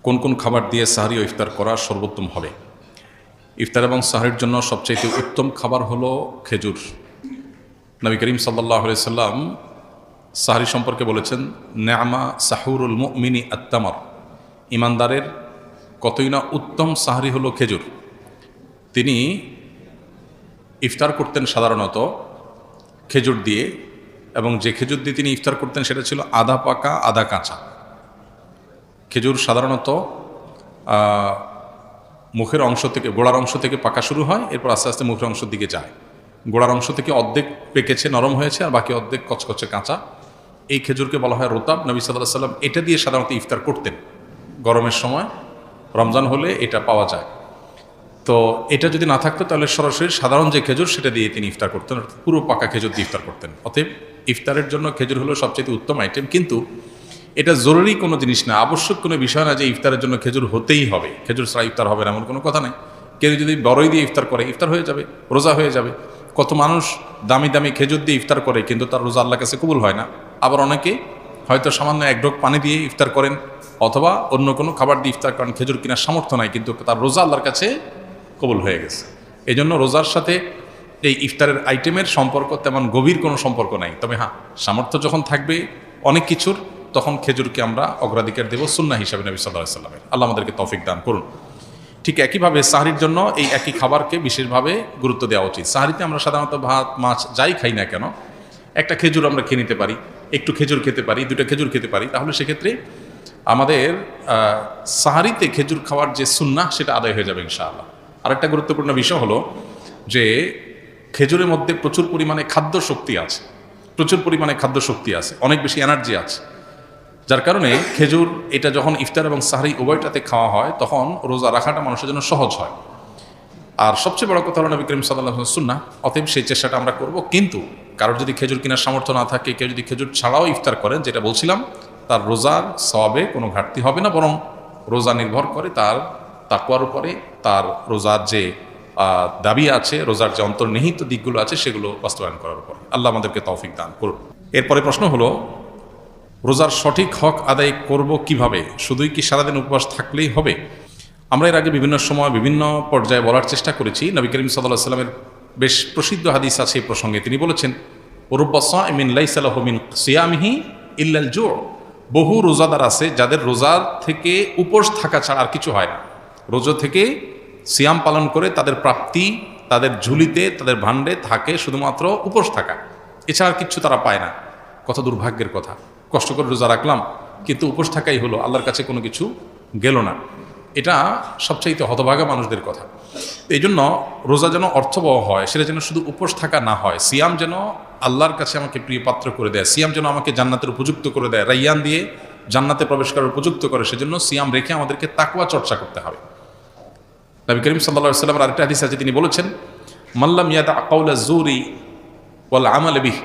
কোন কোন খাবার দিয়ে সাহরি ও ইফতার করা সর্বোত্তম হবে? ইফতার এবং সাহরির জন্য সবচেয়ে উত্তম খাবার হলো খেজুর। নবী করিম সাল্লাল্লাহু আলাইহি সাল্লাম সাহরি সম্পর্কে বলেছেন, নেআমা সাহুরুল মুমিনি আত-তামর, ইমানদারের কতই না উত্তম সাহরি হলো খেজুর। তিনি ইফতার করতেন সাধারণত খেজুর দিয়ে, এবং যে খেজুর দিয়ে তিনি ইফতার করতেন সেটা ছিল আধা পাকা আধা কাঁচা খেজুর। সাধারণত মুখের অংশ থেকে, গোড়ার অংশ থেকে পাকা শুরু হয়, এরপর আস্তে আস্তে মুখের অংশের দিকে যায়। গোড়ার অংশ থেকে অর্ধেক পেকেছে, নরম হয়েছে, আর বাকি অর্ধেক কচকচে কাঁচা। এই খেজুরকে বলা হয় রোতাব। নবী সাল্লাল্লাহু আলাইহি সাল্লাম এটা দিয়ে সাধারণত ইফতার করতেন। গরমের সময়, রমজান হলে এটা পাওয়া যায়। তো এটা যদি না থাকতো তাহলে সরাসরি সাধারণ যে খেজুর সেটা দিয়ে তিনি ইফতার করতেন, পুরো পাকা খেজুর দিয়ে ইফতার করতেন। অতএব ইফতারের জন্য খেজুর হলো সবচেয়ে উত্তম আইটেম। কিন্তু এটা জরুরি কোনো জিনিস না, আবশ্যক কোনো বিষয় না যে ইফতারের জন্য খেজুর হতেই হবে, খেজুর ছাড়া ইফতার হবে না, এমন কোনো কথা নেই। কেউ যদি বড়ই দিয়ে ইফতার করে, ইফতার হয়ে যাবে, রোজা হয়ে যাবে। কত মানুষ দামি দামি খেজুর দিয়ে ইফতার করে, কিন্তু তার রোজা আল্লাহর কাছে কবুল হয় না। আবার অনেকে হয়তো সামান্য এক ঢোক পানি দিয়ে ইফতার করেন, অথবা অন্য কোনো খাবার দিয়ে ইফতার করেন, খেজুর কেনার সামর্থ্য নাই, কিন্তু তার রোজা আল্লাহর কাছে কবুল হয়ে গেছে। এই জন্য রোজার সাথে এই ইফতারের আইটেমের সম্পর্ক তেমন গভীর কোনো সম্পর্ক নাই। তবে হ্যাঁ, সামর্থ্য যখন থাকবে অনেক কিছুর, তখন খেজুরকে আমরা অগ্রাধিকার দেব সুন্নাহ হিসাবে নবী সাল্লাল্লাহু আলাইহি সাল্লামের। আল্লাহ আমাদেরকে তৌফিক দান করুন। ঠিক একইভাবে সাহরির জন্য এই একই খাবারকে বিশেষভাবে গুরুত্ব দেওয়া উচিত। সাহরিতে আমরা সাধারণত ভাত, মাছ যাই খাই না কেন, একটা খেজুর আমরা খেয়ে নিতে পারি, একটু খেজুর খেতে পারি, দুটো খেজুর খেতে পারি। তাহলে সেক্ষেত্রে আমাদের সাহরিতে খেজুর খাওয়ার যে সুন্নাহ সেটা আদায় হয়ে যাবে ইনশাআল্লাহ। আরেকটা গুরুত্বপূর্ণ বিষয় হলো যে খেজুরের মধ্যে প্রচুর পরিমাণে খাদ্য শক্তি আছে, অনেক বেশি এনার্জি আছে, যার কারণে খেজুর এটা যখন ইফতার এবং সাহরি উভয়টাতে খাওয়া হয় তখন রোজা রাখাটা মানুষের জন্য সহজ হয়। আর সবচেয়ে বড় কথা হলো নবী করিম সাল্লাল্লাহু আলাইহি ওয়াসাল্লাম সুন্নাহ, অতএব সেই চেষ্টাটা আমরা করব। কিন্তু কারোর যদি খেজুর কেনার সামর্থ্য না থাকে, কেউ যদি খেজুর ছাড়াও ইফতার করেন, যেটা বলছিলাম, তার রোজার সওয়াবে কোনো ঘাটতি হবে না, বরং রোজা নির্ভর করে তার তাকওয়ার উপরে, তার রোজার যে দাবি আছে, রোজার যে অন্তর্নিহিত দিকগুলো আছে সেগুলো বাস্তবায়ন করার উপরে। আল্লাহ আমাদেরকে তৌফিক দান করুন। এরপরে প্রশ্ন হলো, রোজার সঠিক হক আদায় করব কিভাবে? শুধুই কি সারাদিন উপবাস থাকলেই হবে? আমরা এর আগে বিভিন্ন সময় বিভিন্ন পর্যায়ে বলার চেষ্টা করেছি। নবী করিম সাল্লাল্লাহু আলাইহি সাল্লামের বেশ প্রসিদ্ধ হাদিস আছে এই প্রসঙ্গে। তিনি বলেছেন, রুব্বা সাইমিন লাইসা লাহু মিন সিয়ামিহি ইল্লাল জু'। বহু রোজাদার আছে যাদের রোজার থেকে উপোস থাকা ছাড়া আর কিছু হয় না। রোজা থেকে সিয়াম পালন করে তাদের প্রাপ্তি, তাদের ঝুলিতে, তাদের ভাণ্ডে থাকে শুধুমাত্র উপোস থাকা, এছাড়া আর কিচ্ছু তারা পায় না। কত দুর্ভাগ্যের কথা! কষ্ট করে রোজা রাখলাম, কিন্তু উপোস থাকাই হলো, আল্লাহর কাছে কোনো কিছু গেল না। এটা সবচাইতে হতভাগা মানুষদের কথা। এই জন্য রোজা যেন অর্থবহ হয়, সেটা যেন শুধু উপোস থাকা না হয়। সিয়াম যেন আল্লাহর কাছে আমাকে প্রিয় পাত্র করে দেয়, সিয়াম যেন আমাকে জান্নাতের উপযুক্ত করে দেয়, রাইয়ান দিয়ে জান্নাতে প্রবেশ করার উপযুক্ত করে। সেজন্য সিয়াম রেখে আমাদেরকে তাকওয়া চর্চা করতে হবে। নবী করিম সাল্লাল্লাহু আলাইহি ওয়াসাল্লামের আরেকটা হাদিস আছে, তিনি বলেছেন, মাল্লাম ইয়াদা কাওলা যুরি ওয়াল আমাল বিহি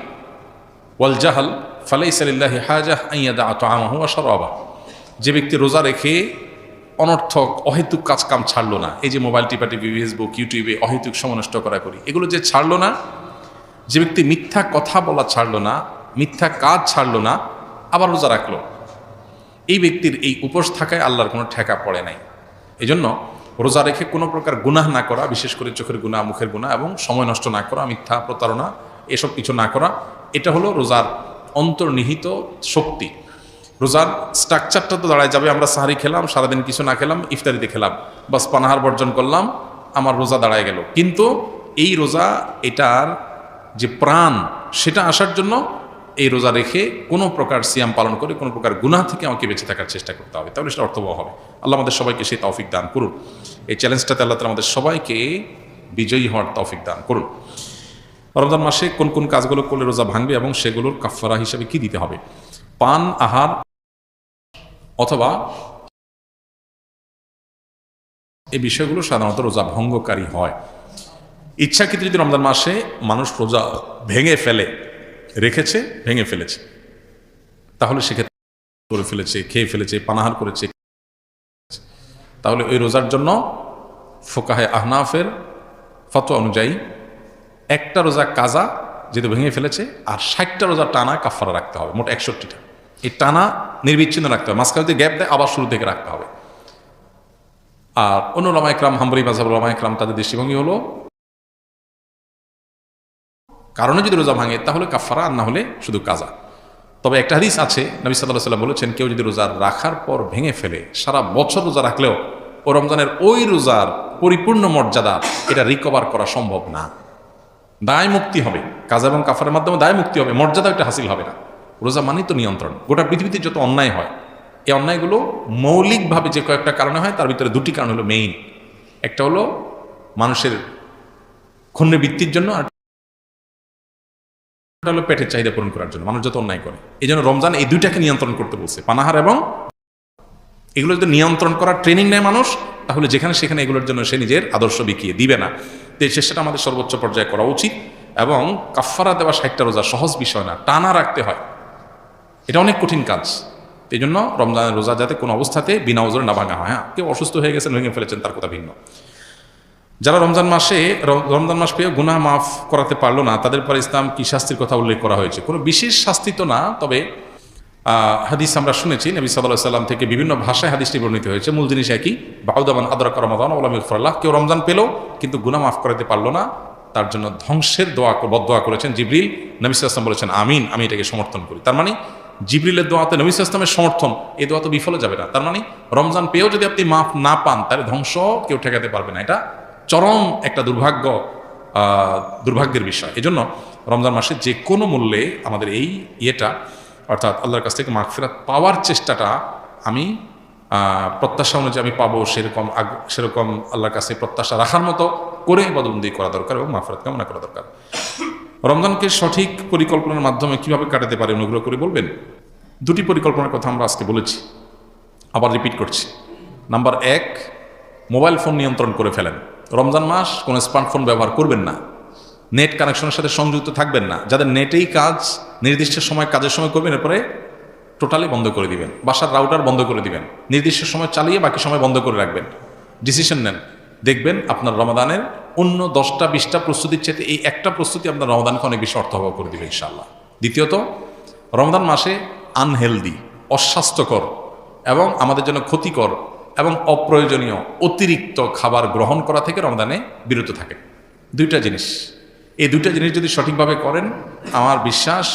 ওয়াল জাহল ফালাইসা লিল্লাহি হাজাহ আন ইয়াদা তাআমাহু ওয়া শারাবাহু। যে ব্যক্তি রোজা রেখে অনর্থক অহেতুক কাজকাম ছাড়লো না, এই যে মোবাইল টিপাটিপি, ফেসবুক, ইউটিউবে অহেতুক সময় নষ্ট করা করি, এগুলো যে ছাড়লো না, যে ব্যক্তি মিথ্যা কথা বলা ছাড়লো না, মিথ্যা কাজ ছাড়লো না, আবার রোজা রাখলো, এই ব্যক্তির এই উপোস থাকায় আল্লাহর কোনো ঠেকা পড়ে নাই। এই জন্য রোজা রেখে কোনো প্রকার গুনাহ না করা, বিশেষ করে চোখের গুনাহ, মুখের গুনাহ, এবং সময় নষ্ট না করা, মিথ্যা, প্রতারণা, এসব কিছু না করা, এটা হলো রোজার অন্তর্নিহিত শক্তি। রোজার স্ট্রাকচারটা তো দাঁড়ায় যাবে, আমরা সাহারি খেলাম, সারাদিন কিছু না খেলাম, ইফতারিতে খেলাম, বাস পানাহার বর্জন করলাম, আমার রোজা দাঁড়ায় গেল। কিন্তু এই রোজা, এটার যে প্রাণ, সেটা আসার জন্য এই রোজা রেখে কোনো প্রকার সিয়াম পালন করে কোনো প্রকার গুনাহ থেকে আমাকে বেঁচে থাকার চেষ্টা করতে হবে, তাহলে সেটা অর্থবহ হবে। আল্লাহ আমাদের সবাইকে সেই তৌফিক দান করুন। এই চ্যালেঞ্জটাতে আল্লাহ তাআলা আমাদের সবাইকে বিজয়ী হওয়ার তৌফিক দান করুন। রমজান মাসে কোন কোন কাজগুলো করলে রোজা ভাঙবে এবং সেগুলোর কাফারা হিসেবে কি দিতে হবে? পান, আহার অথবা এই বিষয়গুলো সাধারণত রোজা ভঙ্গকারী হয়। ইচ্ছাকৃত যদি রমজান মাসে মানুষ রোজা ভেঙে ফেলে, রেখেছে ভেঙে ফেলেছে, তাহলে সেক্ষেত্রে করে ফেলেছে, খেয়ে ফেলেছে, পানাহার করেছে, তাহলে ওই রোজার জন্য ফোকাহে আহনাফের ফতোয়া অনুযায়ী একটা রোজা কাজা যেহেতু ভেঙে ফেলেছে, আর 60টা রোজা টানা কাফারা রাখতে হবে, মোট 61টা। এই টানা নির্বিচ্ছিন্ন রাখতে হবে, মাঝখানে যদি গ্যাপ দেয় আবার শুরু থেকে রাখতে হবে। আর অন্য ওলামা ইকরাম, হাম্বলি মাযহাবের ওলামা ইকরাম, তাদের দৃষ্টিভঙ্গি হলো কারণে যদি রোজা ভাঙে তাহলে কাফারা, আর না হলে শুধু কাজা। তবে একটা হাদিস আছে, নবী সাল্লাল্লাহু আলাইহি ওয়াসাল্লাম বলেছেন, কেউ যদি রোজা রাখার পর ভেঙে ফেলে, সারা বছর রোজা রাখলেও ও রমজানের ওই রোজার পরিপূর্ণ মর্যাদা এটা রিকভার করা সম্ভব না। দায় মুক্তি হবে, কাজা এবং কাফারের মাধ্যমে দায় মুক্তি হবে, মর্যাদা একটা হাসিল হবে না। রোজা মানেই তো নিয়ন্ত্রণ। গোটা পৃথিবীতে যত অন্যায় হয়, এই অন্যায়গুলো মৌলিকভাবে যে কয়েকটা কারণে হয়, তার ভিতরে দুটি কারণ হলো মেইন। একটা হলো মানুষের ক্ষুণ্ণবৃত্তির জন্য, আর একটা হলো পেটের চাহিদা পূরণ করার জন্য মানুষ যত অন্যায় করে। এই জন্য রমজান এই দুইটাকে নিয়ন্ত্রণ করতে বলছে, পানাহার এবং এগুলো যদি নিয়ন্ত্রণ করার ট্রেনিং নেয় মানুষ, তাহলে যেখানে সেখানে এগুলোর জন্য সে নিজের আদর্শ বিকিয়ে দিবে না। তো এই চেষ্টাটা আমাদের সর্বোচ্চ পর্যায়ে করা উচিত। এবং কাফারা দেওয়া 60টা রোজা সহজ বিষয় না, টানা রাখতে হয়, এটা অনেক কঠিন কাজ। এই জন্য রমজানের রোজা যাতে কোনো অবস্থাতে বিনা ওজরে না ভাঙা হয়। হ্যাঁ, কেউ অসুস্থ হয়ে গেছেন, ভেঙে ফেলেছেন, তার কথা ভিন্ন। যারা রমজান মাস পেয়ে গুনাহ মাফ করাতে পারলো না, তাদের পর ইসলাম কি শাস্তির কথা উল্লেখ করা হয়েছে? কোনো বিশেষ শাস্তি তো না, তবে হাদিস আমরা শুনেছি নবী সাল্লাল্লাহু আলাইহি ওয়াসাল্লাম থেকে বিভিন্ন ভাষায় হাদিসটি বর্ণিত হয়েছে। মূল জিনিস একই, বাউদামান আদরাকা রমাদান ওয়া লাম ইয়াগফিরলাহ। কেউ রমজান পেল কিন্তু গুনাহ মাফ করাতে পারলো না, তার জন্য ধ্বংসের বদদোয়া করেছেন জিবরিল। নবী সাল্লাল্লাহু আলাইহি ওয়াসাল্লাম বলেছেন আমিন, আমি এটাকে সমর্থন করি। তার মানে জিবরিলের দোয়াতে নবী সাল্লাল্লাহু আলাইহি ওয়াসাল্লামের সমর্থন, এই দোয়া তো বিফলে যাবে না। তার মানে রমজান পেয়েও যদি আপনি মাফ না পান, তাহলে ধ্বংস কেউ ঠেকাতে পারবে না। এটা চরম একটা দুর্ভাগ্যের বিষয়। এজন্য রমজান মাসে যে কোনো মূল্যে আমাদের এই অর্থাৎ আল্লাহর কাছ থেকে মাগফিরাত পাওয়ার চেষ্টাটা আমি প্রত্যাশা অনুযায়ী আমি পাবো, সেরকম আল্লাহর কাছে প্রত্যাশা রাখার মতো করে ইবাদতবন্দি করা দরকার এবং মাগফিরাত কামনা করা দরকার। রমজানকে সঠিক পরিকল্পনার মাধ্যমে কিভাবে কাটাতে পারে অনুগ্রহ করে বলবেন? দুটি পরিকল্পনার কথা আমরা আজকে বলেছি, আবার রিপিট করছি। নাম্বার 1, মোবাইল ফোন নিয়ন্ত্রণ করে ফেলেন। রমজান মাস কোনো স্মার্টফোন ব্যবহার করবেন না, নেট কানেকশনের সাথে সংযুক্ত থাকবেন না। যাদের নেটেই কাজ, নির্দিষ্ট সময় কাজের সময় করবেন, এরপরে টোটালি বন্ধ করে দিবেন। বাসার রাউটার বন্ধ করে দিবেন, নির্দিষ্ট সময় চালিয়ে বাকি সময় বন্ধ করে রাখবেন। ডিসিশন নেন, দেখবেন আপনার রমাদানের অন্য 10টা 20টা প্রস্তুতির চেয়ে এই একটা প্রস্তুতি আপনার রমাদানকে অনেক বেশি অর্থবহ করে দিবে ইনশাআল্লাহ। দ্বিতীয়ত, রমজান মাসে আনহেলদি, অস্বাস্থ্যকর এবং আমাদের জন্য ক্ষতিকর এবং অপ্রয়োজনীয় অতিরিক্ত খাবার গ্রহণ করা থেকে রমজানে বিরত থাকে। দুইটা জিনিস, এই দুইটা জিনিস যদি সঠিকভাবে করেন, আমার বিশ্বাস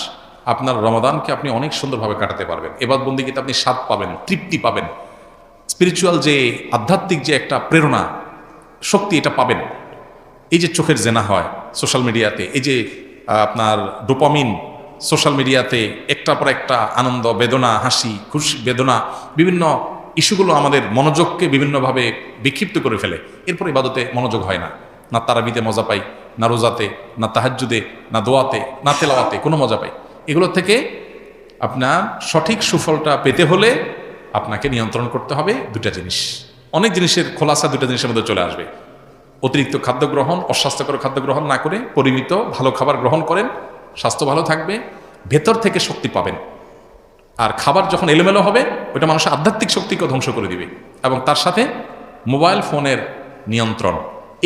আপনার রমাদানকে আপনি অনেক সুন্দরভাবে কাটাতে পারবেন। ইবাদতবন্দিতে আপনি স্বাদ পাবেন, তৃপ্তি পাবেন, স্পিরিচুয়াল যে আধ্যাত্মিক যে একটা প্রেরণা, শক্তি, এটা পাবেন। এই যে চোখের জেনা হয় সোশ্যাল মিডিয়াতে, এই যে আপনার ডোপামিন সোশ্যাল মিডিয়াতে একটার পর একটা আনন্দ, বেদনা, হাসি, খুশি, বেদনা, বিভিন্ন ইস্যুগুলো আমাদের মনোযোগকে বিভিন্নভাবে বিক্ষিপ্ত করে ফেলে। এরপর ইবাদতে মনোযোগ হয় না, না তারাবিতে মজা পাই, না রোজাতে, না তাহাজ্জুদে, না দোয়াতে, না তেলাওয়াতে কোনো মজা পাই। এগুলো থেকে আপনার সঠিক সুফলটা পেতে হলে আপনাকে নিয়ন্ত্রণ করতে হবে দুটা জিনিস। অনেক জিনিসের খোলাসা দুটা জিনিসের মধ্যে চলে আসবে। অতিরিক্ত খাদ্য গ্রহণ, অস্বাস্থ্যকর খাদ্য গ্রহণ না করে পরিমিত ভালো খাবার গ্রহণ করেন, স্বাস্থ্য ভালো থাকবে, ভেতর থেকে শক্তি পাবেন। আর খাবার যখন এলোমেলো হবে, ওইটা মানুষের আধ্যাত্মিক শক্তিকে ধ্বংস করে দিবে। এবং তার সাথে মোবাইল ফোনের নিয়ন্ত্রণ,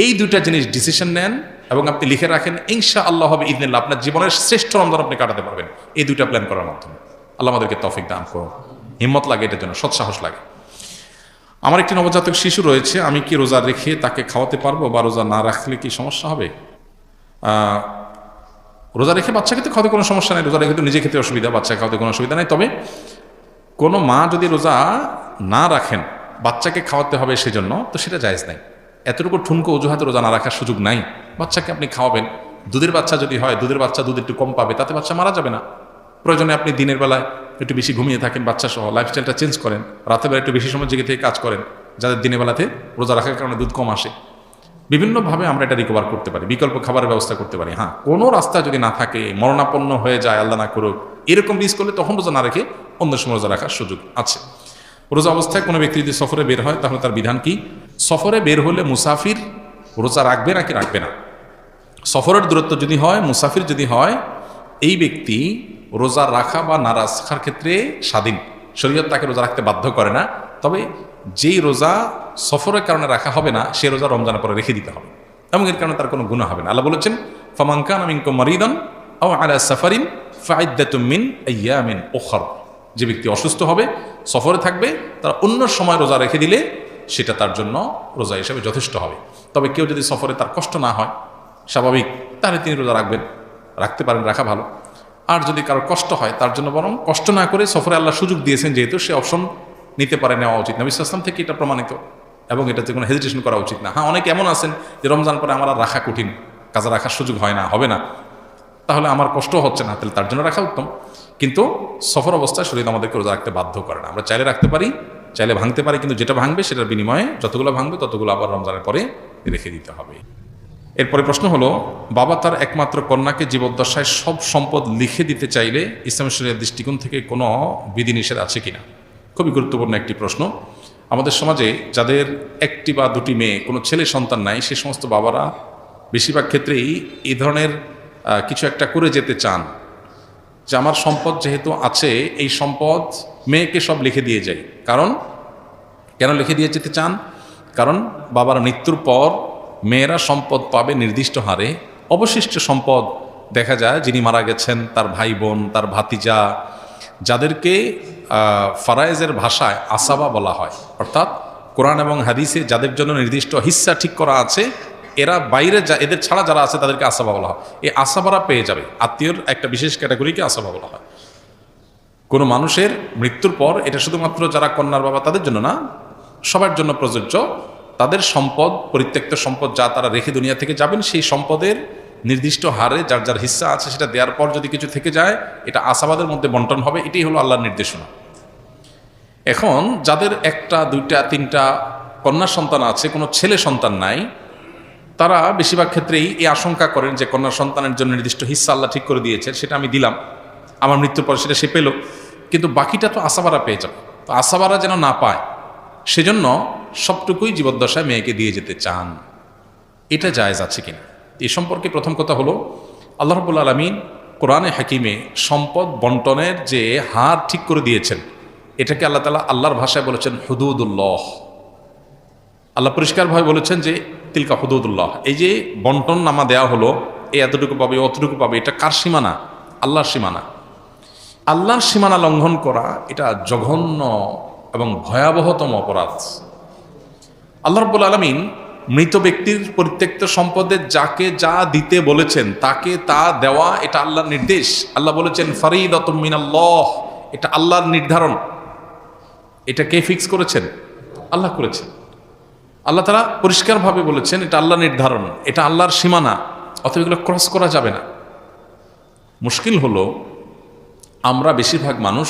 এই দুইটা জিনিস ডিসিশন নেন এবং আপনি লিখে রাখেন, ইনশাআল্লাহ হবে ইদনিল্লাহ আপনার জীবনের শ্রেষ্ঠ রমজান আপনি কাটাতে পারবেন এই দুইটা প্ল্যান করার মাধ্যমে। আল্লাহ আমাদেরকে তৌফিক দান করুন। হিম্মত লাগে এটার জন্য, সৎসাহস লাগে। আমার একটি নবজাতক শিশু রয়েছে, আমি কি রোজা রেখে তাকে খাওয়াতে পারবো, বা রোজা না রাখলে কি সমস্যা হবে? রোজা রেখে বাচ্চাকে তো খাওয়াতে কোনো সমস্যা নেই, রোজা রেখে তো নিজে খেতে অসুবিধা, বাচ্চা খাওয়াতে কোনো অসুবিধা নেই। তবে কোনো মা যদি রোজা না রাখেন, বাচ্চাকে খাওয়াতে হবে সেজন্য, তো সেটা জায়েজ নাই। এতটুকু ঠুনকো অজুহাতে রোজা না রাখার সুযোগ নাই। বাচ্চাকে আপনি খাওয়াবেন, দুধের বাচ্চা যদি হয়, দুধের বাচ্চা দুধ একটু কম পাবে, তাতে বাচ্চা মারা যাবে না। প্রয়োজনে আপনি দিনের বেলায় একটু বেশি ঘুমিয়ে থাকেন বাচ্চা সহ, লাইফস্টাইলটা চেঞ্জ করেন, রাতের বেলা একটু বেশি সময় জেগে থেকে কাজ করেন, যাদের দিনের বেলাতে রোজা রাখার কারণে দুধ কম আসে। বিভিন্নভাবে আমরা এটা রিকভার করতে পারি, বিকল্প খাবারের ব্যবস্থা করতে পারি। হ্যাঁ, কোনো রাস্তা যদি না থাকে, মরণাপন্ন হয়ে যায়, আল্লাহ না করুক, এরকম রিস্ক করলে তখন রোজা না রেখে অন্য সময় রোজা রাখার সুযোগ আছে। রোজা অবস্থায় কোনো ব্যক্তি যদি সফরে বের হয়, তাহলে তার বিধান কি? সফরে বের হলে মুসাফির রোজা রাখবে নাকি রাখবে না? সফরের দূরত্ব যদি হয়, মুসাফির যদি হয়, এই ব্যক্তি রোজা রাখা বা না রাখার ক্ষেত্রে স্বাধীন। শরীয়ত তাকে রোজা রাখতে বাধ্য করে না। তবে যেই রোজা সফরের কারণে রাখা হবে না, সে রোজা রমজানের পরে রেখে দিতে হবে এবং এর কারণে তার কোনো গুনাহ হবে না। আল্লাহ বলেছেন, ফামান কানা মিনকুম মারিদান আও আলা সাফারিন ফাইদ্দাতুম মিন আইয়ামিন উখর। যে ব্যক্তি অসুস্থ হবে, সফরে থাকবে, তার অন্য সময় রোজা রেখে দিলে সেটা তার জন্য রোজা হিসেবে যথেষ্ট হবে। তবে কেউ যদি সফরে তার কষ্ট না হয় স্বাভাবিক, তাহলে তিনি রোজা রাখতে পারেন, রাখা ভালো। আর যদি কারোর কষ্ট হয় তার জন্য বরং কষ্ট না করে, সফরে আল্লাহ সুযোগ দিয়েছেন যেহেতু, সে অপশন নিতে পারে, নেওয়া উচিত। নবী সাল্লাল্লাহু আলাইহি ওয়াসাল্লাম থেকে এটা প্রমাণিত এবং এটাতে কোনো হেজিটেশন করা উচিত না। হ্যাঁ, অনেকে এমন আছেন যে রমজান পরে আমার আর রাখা কঠিন, কাজা রাখার সুযোগ হয় না, হবে না, তাহলে আমার কষ্ট হচ্ছে না, তাহলে তার জন্য রাখা উত্তম। কিন্তু সফর অবস্থায় শরীর আমাদেরকে রোজা রাখতে বাধ্য করে না। আমরা চাইলে রাখতে পারি, চাইলে ভাঙতে পারি, কিন্তু যেটা ভাঙবে সেটার বিনিময়ে যতগুলো ভাঙবে ততগুলো আবার রমজানের পরে রেখে দিতে হবে। এরপরে প্রশ্ন হলো, বাবা তার একমাত্র কন্যাকে জীবদ্দশায় সব সম্পদ লিখে দিতে চাইলে ইসলাম শরীয়তের দৃষ্টিকোণ থেকে কোনো বিধিনিষেধ আছে কিনা? খুবই গুরুত্বপূর্ণ একটি প্রশ্ন। আমাদের সমাজে যাদের একটি বা দুটি মেয়ে, কোনো ছেলে সন্তান নাই, সে সমস্ত বাবারা বেশিরভাগ ক্ষেত্রেই এই ধরনের কিছু একটা করে যেতে চান যে আমার সম্পদ যেহেতু আছে, এই সম্পদ মেয়েকে সব লিখে দিয়ে যাই। কেন লিখে দিয়ে যেতে চান? কারণ বাবার মৃত্যুর পর মেয়েরা সম্পদ পাবে নির্দিষ্ট হারে। অবশিষ্ট সম্পদ দেখা যায় যিনি মারা গেছেন, তার ভাই বোন, তার ভাতিজা, যাদেরকে ফারায়েজের ভাষায় আসাবা বলা হয়, অর্থাৎ কোরআন এবং হাদিসে যাদের জন্য নির্দিষ্ট হিস্সা ঠিক করা আছে, এরা বাইরে এদের ছাড়া যারা আছে তাদেরকে আসাবা বলা হয়। এই আসাবারা পেয়ে যাবে, আত্মীয়র একটা বিশেষ ক্যাটাগরিকে আসাবা বলা হয়। কোনো মানুষের মৃত্যুর পর এটা শুধুমাত্র যারা কন্যার বাবা তাদের জন্য না, সবার জন্য প্রযোজ্য। তাদের সম্পদ, পরিত্যক্ত সম্পদ যা তারা রেখে দুনিয়া থেকে যাবেন, সেই সম্পদের নির্দিষ্ট হারে যার যার হিস্সা আছে সেটা দেওয়ার পর যদি কিছু থেকে যায়, এটা আসাবাদের মধ্যে বন্টন হবে। এটাই হলো আল্লাহর নির্দেশনা। এখন যাদের একটা, দুইটা, তিনটা কন্যা সন্তান আছে, কোনো ছেলে সন্তান নাই, তারা বেশিরভাগ ক্ষেত্রেই এই আশঙ্কা করেন যে কন্যা সন্তানের জন্য নির্দিষ্ট হিস্সা আল্লাহ ঠিক করে দিয়েছে, সেটা আমি দিলাম, আমার মৃত্যুর পর সেটা সে পেল, কিন্তু বাকিটা তো আসাবারা পেয়ে যাবে। তো আসাবারা যেন না পায়, সেজন্য সবটুকুই জীবদ্দশায় মেয়েকে দিয়ে যেতে চান। এটা জায়েজ আছে কিনা এই সম্পর্কে প্রথম কথা হলো, আল্লাহ রাব্বুল আলামিন কোরআনে হাকিমে সম্পদ বন্টনের যে হার ঠিক করে দিয়েছেন, এটাকে আল্লাহ তাআলা আল্লাহর ভাষায় বলেছেন হুদুদুল্লাহ। আল্লাহ পরিষ্কারভাবে বলেছেন যে তিলকা হুদুদুল্লাহ, এই যে বন্টন নামা দেওয়া হলো, এই এতটুকু পাবে, অতটুকু পাবে, এটা কার সীমানা? আল্লাহর সীমানা। আল্লাহর সীমানা লঙ্ঘন করা এটা জঘন্য এবং ভয়াবহতম অপরাধ। আল্লাহ রাব্বুল আলামিন মৃত ব্যক্তির পরিত্যক্ত সম্পদের যাকে যা দিতে বলেছেন তাকে তা দেওয়া, এটা আল্লাহর নির্দেশ। আল্লাহ বলেছেন ফারিদাতুম মিনাল্লাহ, এটা আল্লাহর নির্ধারণ। এটা কে ফিক্স করেছেন? আল্লাহ করেছেন। আল্লাহ তাআলা পরিষ্কারভাবে বলেছেন এটা আল্লাহর নির্ধারণ, এটা আল্লাহর সীমানা, অতএব এগুলো ক্রস করা যাবে না। মুশকিল হলো আমরা বেশিরভাগ মানুষ,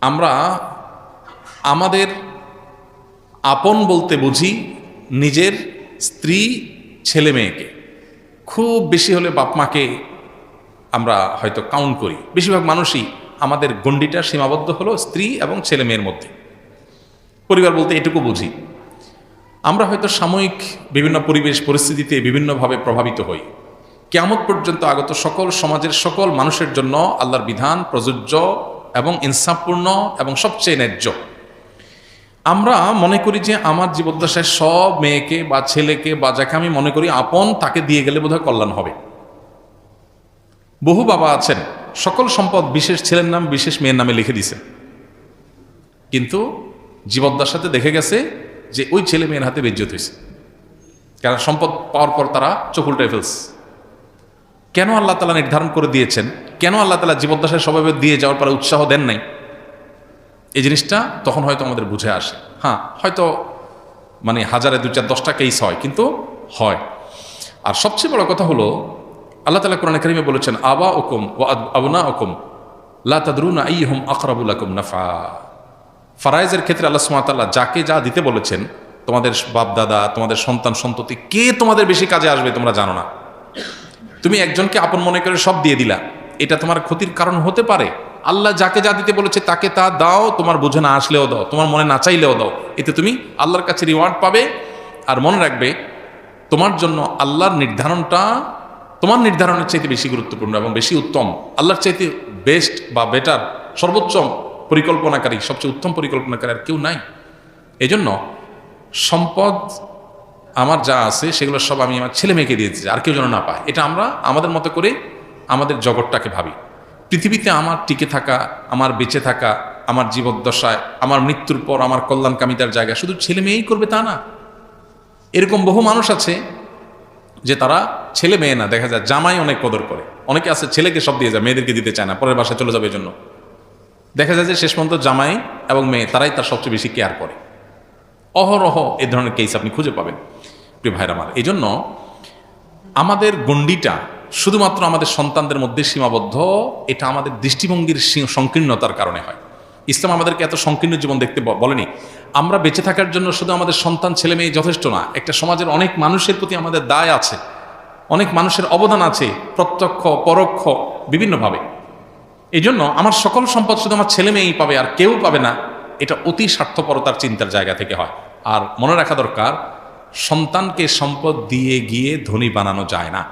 আমরা আমাদের আপন বলতে বুঝি নিজের স্ত্রী, ছেলে মেয়েকে, খুব বেশি হলে বাপ মাকে আমরা হয়তো কাউন্ট করি। বেশিরভাগ মানুষই আমাদের গণ্ডিটা সীমাবদ্ধ হলো স্ত্রী এবং ছেলে মেয়ের মধ্যে। পরিবার বলতে এটুকু বুঝি। আমরা হয়তো সাময়িক বিভিন্ন পরিবেশ পরিস্থিতিতে বিভিন্নভাবে প্রভাবিত হই। কিয়ামত পর্যন্ত আগত সকল সমাজের সকল মানুষের জন্য আল্লাহর বিধান প্রযোজ্য এবং ইনসাফপূর্ণ এবং সবচেয়ে ন্যায্য। আমরা মনে করি যে আমার জীবদ্দশায় সব মেয়েকে বা ছেলেকে বা যাকে আমি মনে করি আপন, তাকে দিয়ে গেলে বোধহয় কল্যাণ হবে। বহু বাবা আছেন সকল সম্পদ বিশেষ ছেলের নাম, বিশেষ মেয়ের নামে লিখে দিয়েছেন, কিন্তু জীবদ্দশাতে দেখে গেছে যে ওই ছেলে মেয়ের হাতে বেজ্জত হয়েছে, কারণ সম্পদ পাওয়ার পর তারা চোখ উল্টায় ফেলছে। কেন আল্লাহ তাআলা নির্ধারণ করে দিয়েছেন? কেন আল্লাহ তাআলা জীবদ্দশায় সবাই দিয়ে যাওয়ার পরে উৎসাহ দেন নাই? এই জিনিসটা তখন হয়তো আমাদের বুঝে আসে। হ্যাঁ, হয়তো মানে হাজারে 2-4-10টা কেস হয়, কিন্তু হয়। আর সবচেয়ে বড় কথা হলো আল্লাহ তাআলা কোরআনে কারিমে বলেছেন আবাউকুম ওয়া আবনাউকুম লা তাদরুনা আইয়ুহুম আকরাবু লাকুম নাফা। ফারায়েজের ক্ষেত্রে আল্লাহ সুবহানাহু ওয়া তাআলা যাকে যা দিতে বলেছেন, তোমাদের বাপ দাদা, তোমাদের সন্তান সন্ততি, কে তোমাদের বেশি কাজে আসবে তোমরা জানো না। তুমি একজনকে আপন মনে করে সব দিয়ে দিলা, এটা তোমার ক্ষতির কারণ হতে পারে। আল্লাহ যাকে যা দিতে বলেছে তাকে তা দাও, তোমার বুঝে না আসলেও দাও, তোমার মনে না চাইলেও দাও, এতে তুমি আল্লাহর কাছে রিওয়ার্ড পাবে। আর মনে রাখবে তোমার জন্য আল্লাহর নির্ধারণটা তোমার নির্ধারণের চাইতে বেশি গুরুত্বপূর্ণ এবং বেশি উত্তম। আল্লাহর চাইতে বেস্ট বা বেটার, সর্বোচ্চ পরিকল্পনাকারী, সবচেয়ে উত্তম পরিকল্পনাকারী আর কেউ নাই। এজন্য সম্পদ আমার যা আছে সেগুলো সব আমি আমার ছেলে মেয়েকে দিয়ে দিচ্ছি, আর কেউ যেন না পায়। এটা আমরা আমাদের মতো করে আমাদের জগৎটাকে ভাবি। পৃথিবীতে আমার টিকে থাকা, আমার বেঁচে থাকা, আমার জীবদ্দশায়, আমার মৃত্যুর পর আমার কল্যাণকামিতার জায়গা শুধু ছেলে মেয়েই করবে তা না। এরকম বহু মানুষ আছে যে তারা ছেলে মেয়ে না, দেখা যায় জামাই অনেক কদর করে। অনেকে আছে ছেলেকে সব দিয়ে যায়, মেয়েদেরকে দিতে চায় না, পরের বাসায় চলে যাবে। এই জন্য দেখা যায় যে শেষ পর্যন্ত জামাই এবং মেয়ে তারাই তার সবচেয়ে বেশি কেয়ার করে। অহরহ এ ধরনের কেস আপনি খুঁজে পাবেন প্রিয় ভাইরা আমার। এই জন্য আমাদের গণ্ডিটা শুধুমাত্র আমাদের সন্তানদের মধ্যে সীমাবদ্ধ, এটা আমাদের দৃষ্টিভঙ্গির সংকীর্ণতার কারণে হয়। ইসলাম আমাদেরকে এত সংকীর্ণ জীবন দেখতে বলেনি। আমরা বেঁচে থাকার জন্য শুধু আমাদের সন্তান ছেলে মেয়ে যথেষ্ট না, একটা সমাজের অনেক মানুষের প্রতি আমাদের দায় আছে, অনেক মানুষের অবদান আছে, প্রত্যক্ষ পরোক্ষ বিভিন্নভাবে। এই জন্য আমার সকল সম্পদ শুধু আমার ছেলে মেয়েই পাবে আর কেউ পাবে না, এটা অতি স্বার্থপরতার চিন্তার জায়গা থেকে হয়। আর মনে রাখা দরকার, সন্তানকে সম্পদ দিয়ে গিয়ে ধনী বানানো যায় না।